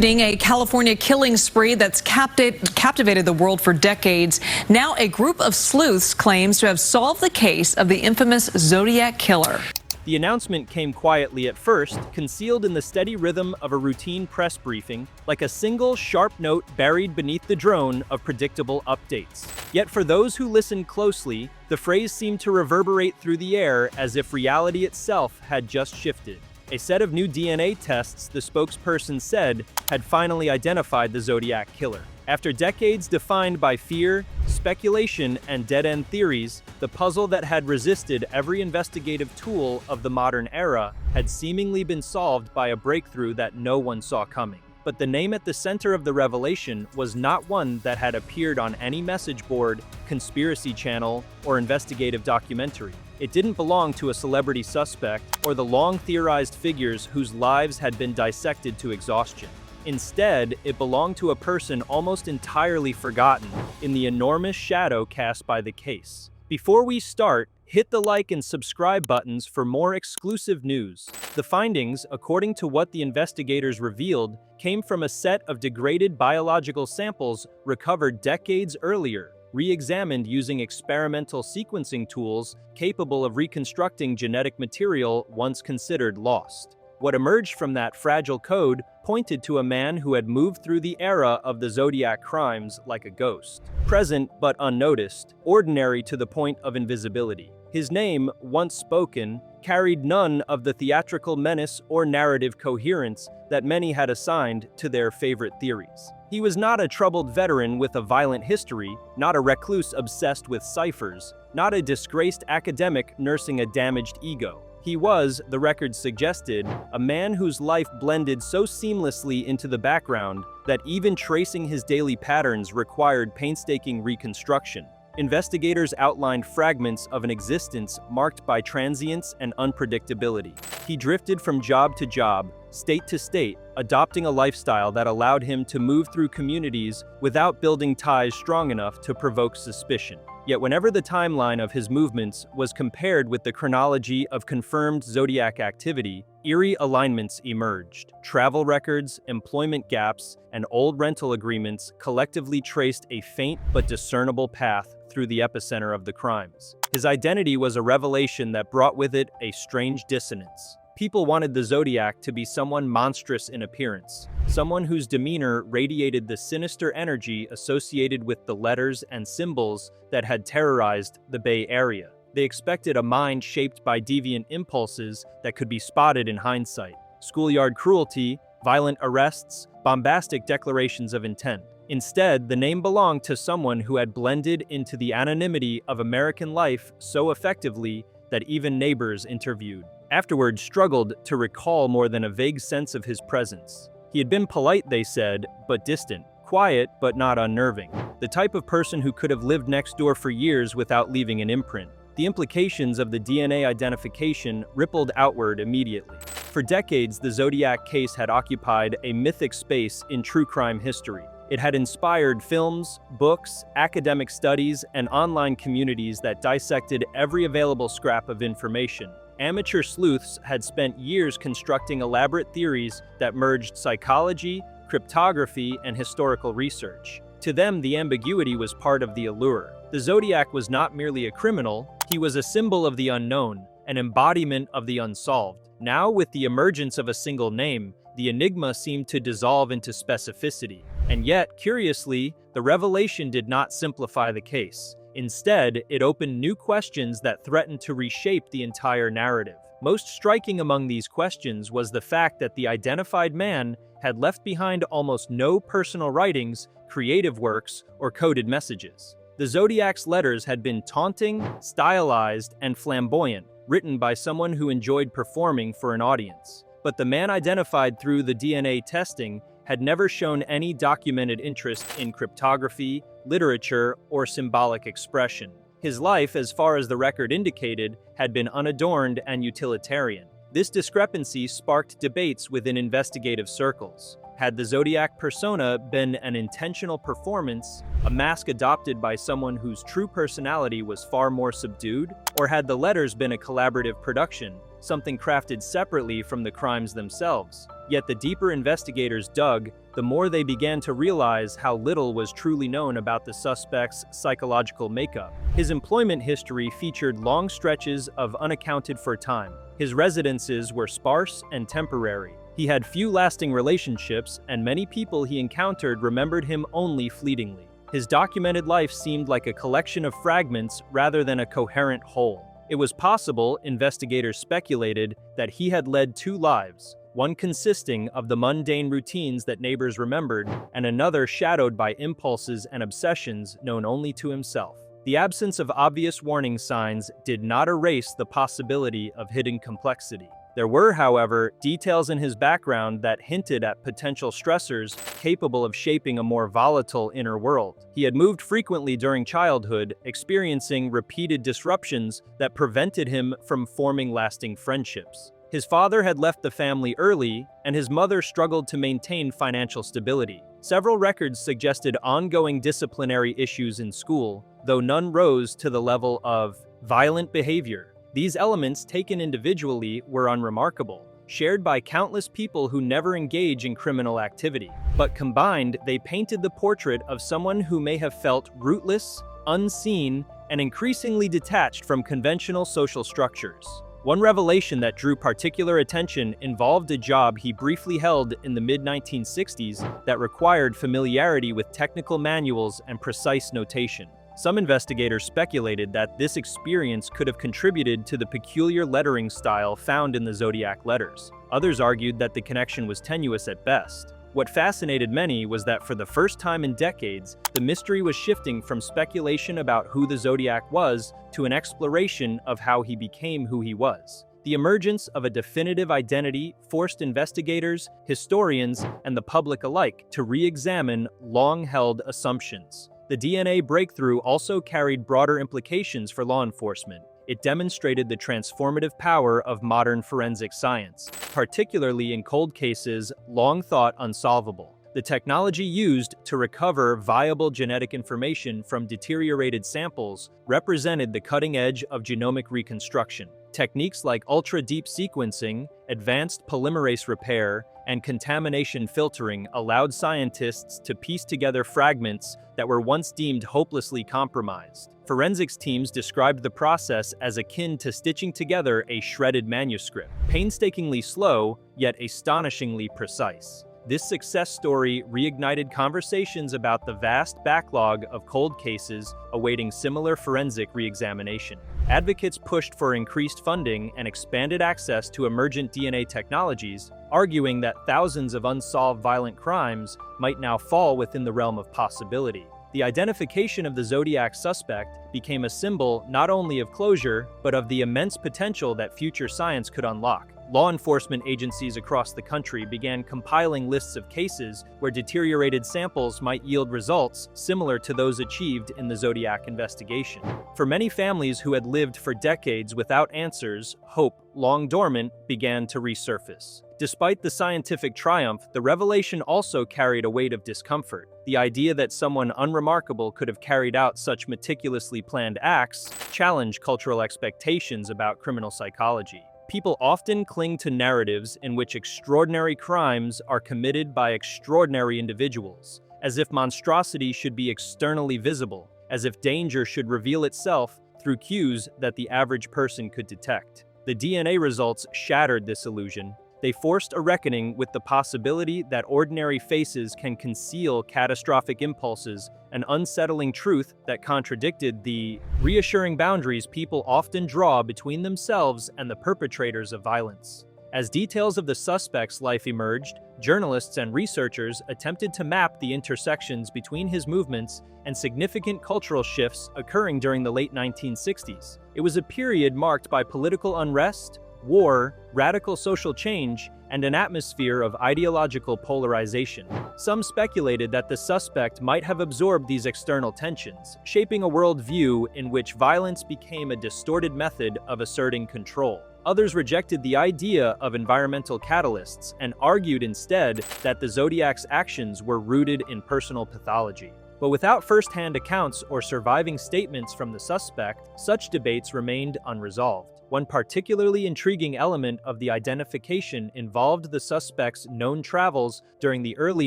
A California killing spree that's captivated the world for decades. Now a group of sleuths claims to have solved the case of the infamous Zodiac Killer. The announcement came quietly at first, concealed in the steady rhythm of a routine press briefing, like a single sharp note buried beneath the drone of predictable updates. Yet for those who listened closely, the phrase seemed to reverberate through the air as if reality itself had just shifted. A set of new DNA tests, the spokesperson said, had finally identified the Zodiac Killer. After decades defined by fear, speculation, and dead-end theories, the puzzle that had resisted every investigative tool of the modern era had seemingly been solved by a breakthrough that no one saw coming. But the name at the center of the revelation was not one that had appeared on any message board, conspiracy channel, or investigative documentary. It didn't belong to a celebrity suspect or the long-theorized figures whose lives had been dissected to exhaustion. Instead, it belonged to a person almost entirely forgotten in the enormous shadow cast by the case. Before we start, hit the like and subscribe buttons for more exclusive news. The findings, according to what the investigators revealed, came from a set of degraded biological samples recovered decades earlier, re-examined using experimental sequencing tools capable of reconstructing genetic material once considered lost. What emerged from that fragile code pointed to a man who had moved through the era of the Zodiac crimes like a ghost. Present but unnoticed, ordinary to the point of invisibility. His name, once spoken, carried none of the theatrical menace or narrative coherence that many had assigned to their favorite theories. He was not a troubled veteran with a violent history, not a recluse obsessed with ciphers, not a disgraced academic nursing a damaged ego. He was, the record suggested, a man whose life blended so seamlessly into the background that even tracing his daily patterns required painstaking reconstruction. Investigators outlined fragments of an existence marked by transience and unpredictability. He drifted from job to job, state to state, adopting a lifestyle that allowed him to move through communities without building ties strong enough to provoke suspicion. Yet whenever the timeline of his movements was compared with the chronology of confirmed Zodiac activity, eerie alignments emerged. Travel records, employment gaps, and old rental agreements collectively traced a faint but discernible path through the epicenter of the crimes. His identity was a revelation that brought with it a strange dissonance. People wanted the Zodiac to be someone monstrous in appearance, someone whose demeanor radiated the sinister energy associated with the letters and symbols that had terrorized the Bay Area. They expected a mind shaped by deviant impulses that could be spotted in hindsight. Schoolyard cruelty, violent arrests, bombastic declarations of intent. Instead, the name belonged to someone who had blended into the anonymity of American life so effectively that even neighbors interviewed. Afterward struggled to recall more than a vague sense of his presence. He had been polite, they said, but distant, quiet but not unnerving, the type of person who could have lived next door for years without leaving an imprint. The implications of the DNA identification rippled outward immediately. For decades, the Zodiac case had occupied a mythic space in true crime history. It had inspired films, books, academic studies, and online communities that dissected every available scrap of information. Amateur sleuths had spent years constructing elaborate theories that merged psychology, cryptography, and historical research. To them, the ambiguity was part of the allure. The Zodiac was not merely a criminal, he was a symbol of the unknown, an embodiment of the unsolved. Now, with the emergence of a single name, the enigma seemed to dissolve into specificity. And yet, curiously, the revelation did not simplify the case. Instead, it opened new questions that threatened to reshape the entire narrative. Most striking among these questions was the fact that the identified man had left behind almost no personal writings, creative works, or coded messages. The Zodiac's letters had been taunting, stylized, and flamboyant, written by someone who enjoyed performing for an audience. But the man identified through the DNA testing had never shown any documented interest in cryptography, literature, or symbolic expression. His life, as far as the record indicated, had been unadorned and utilitarian. This discrepancy sparked debates within investigative circles. Had the Zodiac persona been an intentional performance, a mask adopted by someone whose true personality was far more subdued? Or had the letters been a collaborative production, something crafted separately from the crimes themselves? Yet the deeper investigators dug, the more they began to realize how little was truly known about the suspect's psychological makeup. His employment history featured long stretches of unaccounted for time. His residences were sparse and temporary. He had few lasting relationships, and many people he encountered remembered him only fleetingly. His documented life seemed like a collection of fragments rather than a coherent whole. It was possible, investigators speculated, that he had led two lives, one consisting of the mundane routines that neighbors remembered, and another shadowed by impulses and obsessions known only to himself. The absence of obvious warning signs did not erase the possibility of hidden complexity. There were, however, details in his background that hinted at potential stressors capable of shaping a more volatile inner world. He had moved frequently during childhood, experiencing repeated disruptions that prevented him from forming lasting friendships. His father had left the family early, and his mother struggled to maintain financial stability. Several records suggested ongoing disciplinary issues in school, though none rose to the level of violent behavior. These elements, taken individually, were unremarkable, shared by countless people who never engage in criminal activity. But combined, they painted the portrait of someone who may have felt rootless, unseen, and increasingly detached from conventional social structures. One revelation that drew particular attention involved a job he briefly held in the mid-1960s that required familiarity with technical manuals and precise notation. Some investigators speculated that this experience could have contributed to the peculiar lettering style found in the Zodiac letters. Others argued that the connection was tenuous at best. What fascinated many was that for the first time in decades, the mystery was shifting from speculation about who the Zodiac was to an exploration of how he became who he was. The emergence of a definitive identity forced investigators, historians, and the public alike to re-examine long-held assumptions. The DNA breakthrough also carried broader implications for law enforcement. It demonstrated the transformative power of modern forensic science, particularly in cold cases long thought unsolvable. The technology used to recover viable genetic information from deteriorated samples represented the cutting edge of genomic reconstruction. Techniques like ultra-deep sequencing, advanced polymerase repair, and contamination filtering allowed scientists to piece together fragments that were once deemed hopelessly compromised. Forensics teams described the process as akin to stitching together a shredded manuscript, painstakingly slow, yet astonishingly precise. This success story reignited conversations about the vast backlog of cold cases awaiting similar forensic re-examination. Advocates pushed for increased funding and expanded access to emergent DNA technologies, arguing that thousands of unsolved violent crimes might now fall within the realm of possibility. The identification of the Zodiac suspect became a symbol not only of closure, but of the immense potential that future science could unlock. Law enforcement agencies across the country began compiling lists of cases where deteriorated samples might yield results similar to those achieved in the Zodiac investigation. For many families who had lived for decades without answers, hope, long dormant, began to resurface. Despite the scientific triumph, the revelation also carried a weight of discomfort. The idea that someone unremarkable could have carried out such meticulously planned acts challenged cultural expectations about criminal psychology. People often cling to narratives in which extraordinary crimes are committed by extraordinary individuals, as if monstrosity should be externally visible, as if danger should reveal itself through cues that the average person could detect. The DNA results shattered this illusion. They forced a reckoning with the possibility that ordinary faces can conceal catastrophic impulses, an unsettling truth that contradicted the reassuring boundaries people often draw between themselves and the perpetrators of violence. As details of the suspect's life emerged, journalists and researchers attempted to map the intersections between his movements and significant cultural shifts occurring during the late 1960s. It was a period marked by political unrest, war, radical social change, and an atmosphere of ideological polarization. Some speculated that the suspect might have absorbed these external tensions, shaping a worldview in which violence became a distorted method of asserting control. Others rejected the idea of environmental catalysts and argued instead that the Zodiac's actions were rooted in personal pathology. But without first-hand accounts or surviving statements from the suspect, such debates remained unresolved. One particularly intriguing element of the identification involved the suspect's known travels during the early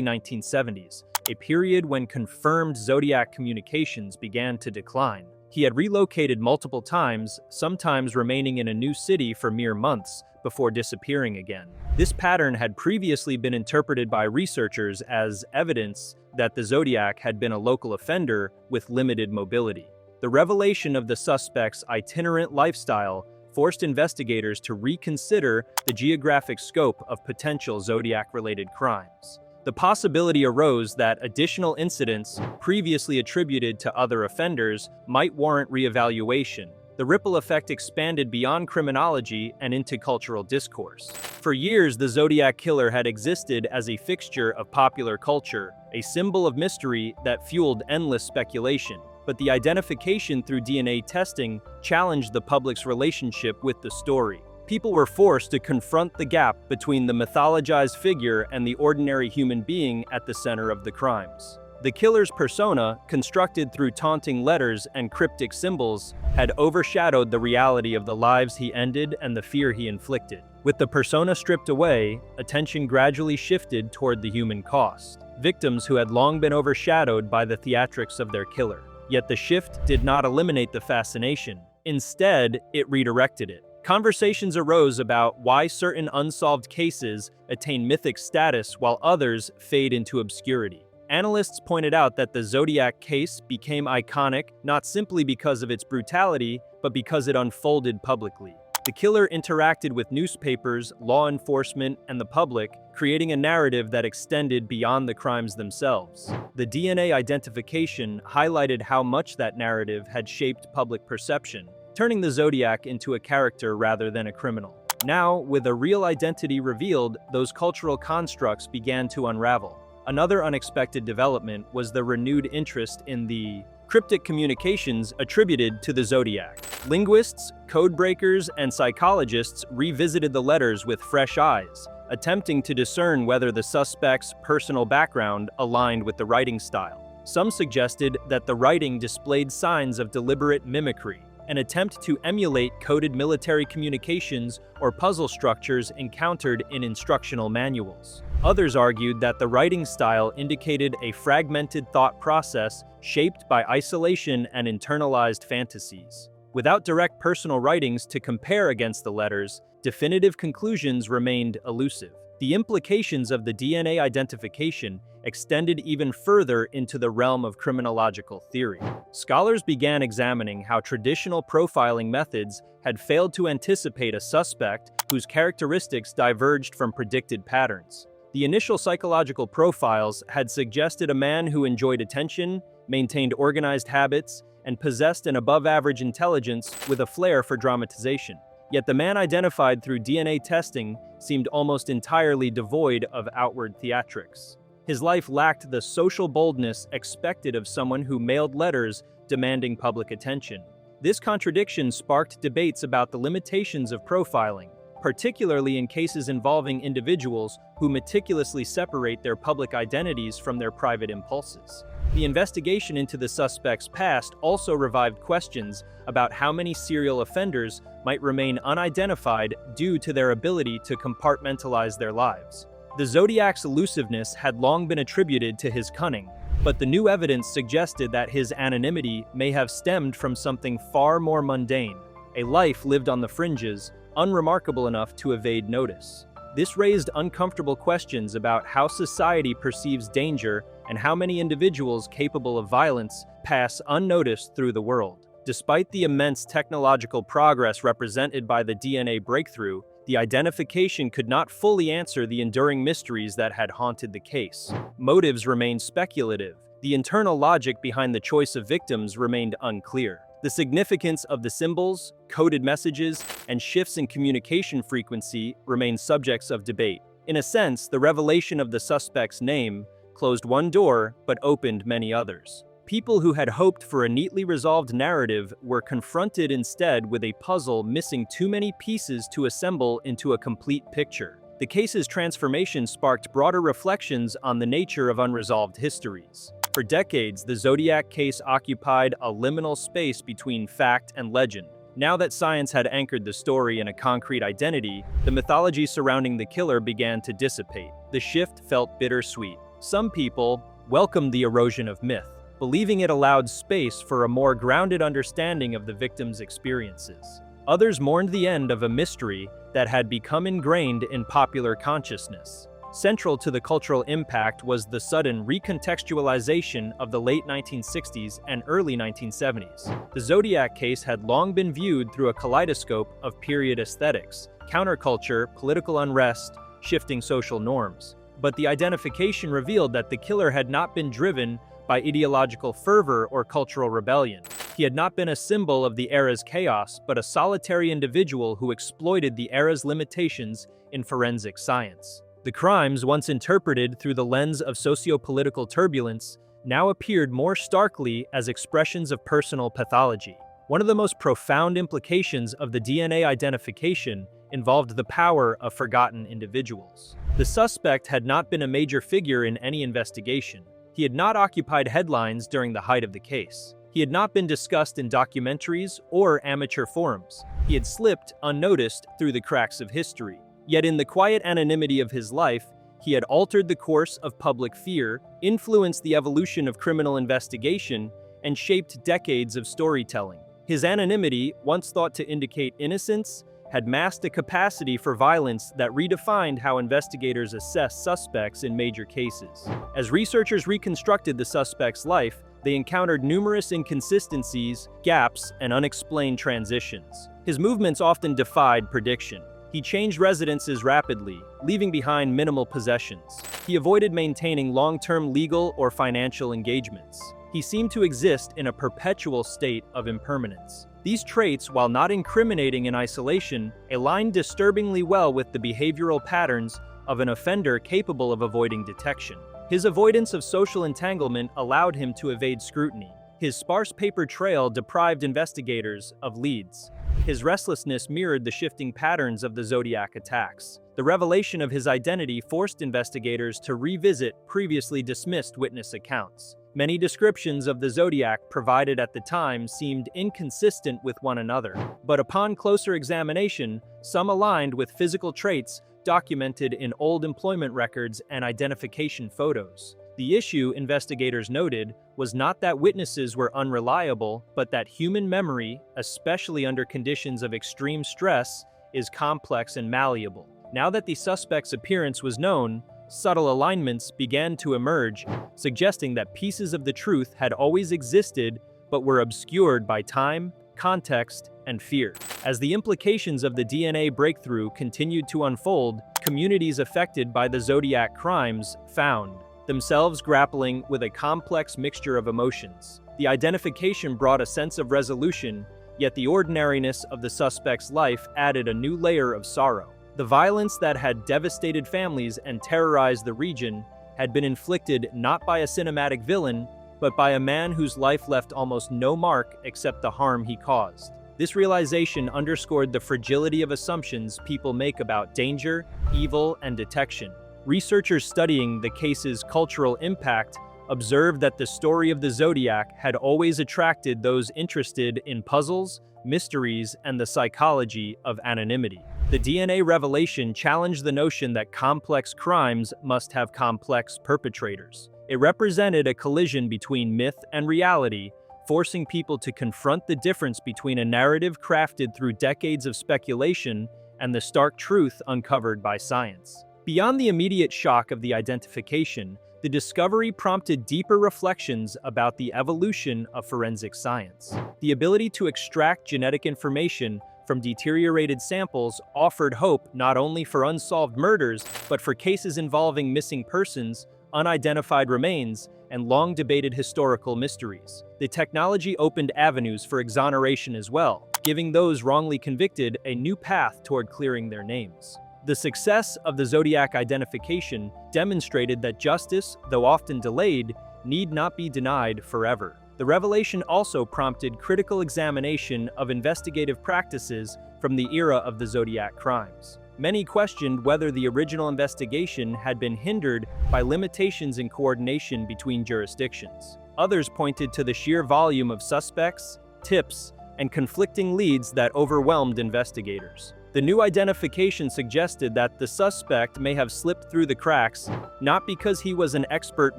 1970s, a period when confirmed Zodiac communications began to decline. He had relocated multiple times, sometimes remaining in a new city for mere months before disappearing again. This pattern had previously been interpreted by researchers as evidence that the Zodiac had been a local offender with limited mobility. The revelation of the suspect's itinerant lifestyle forced investigators to reconsider the geographic scope of potential Zodiac-related crimes. The possibility arose that additional incidents previously attributed to other offenders might warrant reevaluation. The ripple effect expanded beyond criminology and into cultural discourse. For years, the Zodiac Killer had existed as a fixture of popular culture, a symbol of mystery that fueled endless speculation. But the identification through DNA testing challenged the public's relationship with the story. People were forced to confront the gap between the mythologized figure and the ordinary human being at the center of the crimes. The killer's persona, constructed through taunting letters and cryptic symbols, had overshadowed the reality of the lives he ended and the fear he inflicted. With the persona stripped away, attention gradually shifted toward the human cost, victims who had long been overshadowed by the theatrics of their killer. Yet the shift did not eliminate the fascination. Instead, it redirected it. Conversations arose about why certain unsolved cases attain mythic status while others fade into obscurity. Analysts pointed out that the Zodiac case became iconic not simply because of its brutality, but because it unfolded publicly. The killer interacted with newspapers, law enforcement, and the public, creating a narrative that extended beyond the crimes themselves. The DNA identification highlighted how much that narrative had shaped public perception, turning the Zodiac into a character rather than a criminal. Now, with a real identity revealed, those cultural constructs began to unravel. Another unexpected development was the renewed interest in the cryptic communications attributed to the Zodiac. Linguists, codebreakers, and psychologists revisited the letters with fresh eyes, attempting to discern whether the suspect's personal background aligned with the writing style. Some suggested that the writing displayed signs of deliberate mimicry, an attempt to emulate coded military communications or puzzle structures encountered in instructional manuals. Others argued that the writing style indicated a fragmented thought process shaped by isolation and internalized fantasies. Without direct personal writings to compare against the letters, definitive conclusions remained elusive. The implications of the DNA identification extended even further into the realm of criminological theory. Scholars began examining how traditional profiling methods had failed to anticipate a suspect whose characteristics diverged from predicted patterns. The initial psychological profiles had suggested a man who enjoyed attention, maintained organized habits, and possessed an above-average intelligence with a flair for dramatization. Yet the man identified through DNA testing seemed almost entirely devoid of outward theatrics. His life lacked the social boldness expected of someone who mailed letters demanding public attention. This contradiction sparked debates about the limitations of profiling, particularly in cases involving individuals who meticulously separate their public identities from their private impulses. The investigation into the suspect's past also revived questions about how many serial offenders might remain unidentified due to their ability to compartmentalize their lives. The Zodiac's elusiveness had long been attributed to his cunning, but the new evidence suggested that his anonymity may have stemmed from something far more mundane, a life lived on the fringes, unremarkable enough to evade notice. This raised uncomfortable questions about how society perceives danger and how many individuals capable of violence pass unnoticed through the world. Despite the immense technological progress represented by the DNA breakthrough, the identification could not fully answer the enduring mysteries that had haunted the case. Motives remained speculative. The internal logic behind the choice of victims remained unclear. The significance of the symbols, coded messages, and shifts in communication frequency remain subjects of debate. In a sense, the revelation of the suspect's name closed one door but opened many others. People who had hoped for a neatly resolved narrative were confronted instead with a puzzle missing too many pieces to assemble into a complete picture. The case's transformation sparked broader reflections on the nature of unresolved histories. For decades, the Zodiac case occupied a liminal space between fact and legend. Now that science had anchored the story in a concrete identity, the mythology surrounding the killer began to dissipate. The shift felt bittersweet. Some people welcomed the erosion of myth, believing it allowed space for a more grounded understanding of the victim's experiences. Others mourned the end of a mystery that had become ingrained in popular consciousness. Central to the cultural impact was the sudden recontextualization of the late 1960s and early 1970s. The Zodiac case had long been viewed through a kaleidoscope of period aesthetics, counterculture, political unrest, shifting social norms. But the identification revealed that the killer had not been driven by ideological fervor or cultural rebellion. He had not been a symbol of the era's chaos, but a solitary individual who exploited the era's limitations in forensic science. The crimes, once interpreted through the lens of socio-political turbulence, now appeared more starkly as expressions of personal pathology. One of the most profound implications of the DNA identification involved the power of forgotten individuals. The suspect had not been a major figure in any investigation. He had not occupied headlines during the height of the case. He had not been discussed in documentaries or amateur forums. He had slipped unnoticed through the cracks of history. Yet in the quiet anonymity of his life, he had altered the course of public fear, influenced the evolution of criminal investigation, and shaped decades of storytelling. His anonymity, once thought to indicate innocence, had masked a capacity for violence that redefined how investigators assess suspects in major cases. As researchers reconstructed the suspect's life, they encountered numerous inconsistencies, gaps, and unexplained transitions. His movements often defied prediction. He changed residences rapidly, leaving behind minimal possessions. He avoided maintaining long-term legal or financial engagements. He seemed to exist in a perpetual state of impermanence. These traits, while not incriminating in isolation, aligned disturbingly well with the behavioral patterns of an offender capable of avoiding detection. His avoidance of social entanglement allowed him to evade scrutiny. His sparse paper trail deprived investigators of leads. His restlessness mirrored the shifting patterns of the Zodiac attacks. The revelation of his identity forced investigators to revisit previously dismissed witness accounts. Many descriptions of the Zodiac provided at the time seemed inconsistent with one another, but upon closer examination, some aligned with physical traits documented in old employment records and identification photos. The issue, investigators noted, was not that witnesses were unreliable, but that human memory, especially under conditions of extreme stress, is complex and malleable. Now that the suspect's appearance was known, subtle alignments began to emerge, suggesting that pieces of the truth had always existed but were obscured by time, context, and fear. As the implications of the DNA breakthrough continued to unfold, communities affected by the Zodiac crimes found themselves grappling with a complex mixture of emotions. The identification brought a sense of resolution, yet the ordinariness of the suspect's life added a new layer of sorrow. The violence that had devastated families and terrorized the region had been inflicted not by a cinematic villain, but by a man whose life left almost no mark except the harm he caused. This realization underscored the fragility of assumptions people make about danger, evil, and detection. Researchers studying the case's cultural impact observed that the story of the Zodiac had always attracted those interested in puzzles, mysteries, and the psychology of anonymity. The DNA revelation challenged the notion that complex crimes must have complex perpetrators. It represented a collision between myth and reality, forcing people to confront the difference between a narrative crafted through decades of speculation and the stark truth uncovered by science. Beyond the immediate shock of the identification, the discovery prompted deeper reflections about the evolution of forensic science. The ability to extract genetic information from deteriorated samples offered hope not only for unsolved murders, but for cases involving missing persons, unidentified remains, and long-debated historical mysteries. The technology opened avenues for exoneration as well, giving those wrongly convicted a new path toward clearing their names. The success of the Zodiac identification demonstrated that justice, though often delayed, need not be denied forever. The revelation also prompted critical examination of investigative practices from the era of the Zodiac crimes. Many questioned whether the original investigation had been hindered by limitations in coordination between jurisdictions. Others pointed to the sheer volume of suspects, tips, and conflicting leads that overwhelmed investigators. The new identification suggested that the suspect may have slipped through the cracks, not because he was an expert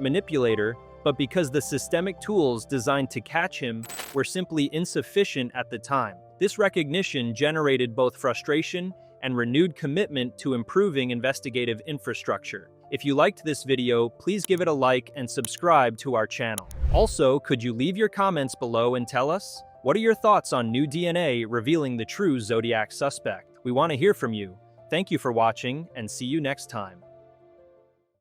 manipulator, but because the systemic tools designed to catch him were simply insufficient at the time. This recognition generated both frustration and renewed commitment to improving investigative infrastructure. If you liked this video, please give it a like and subscribe to our channel. Also, could you leave your comments below and tell us? What are your thoughts on new DNA revealing the true Zodiac suspect? We want to hear from you. Thank you for watching, and see you next time.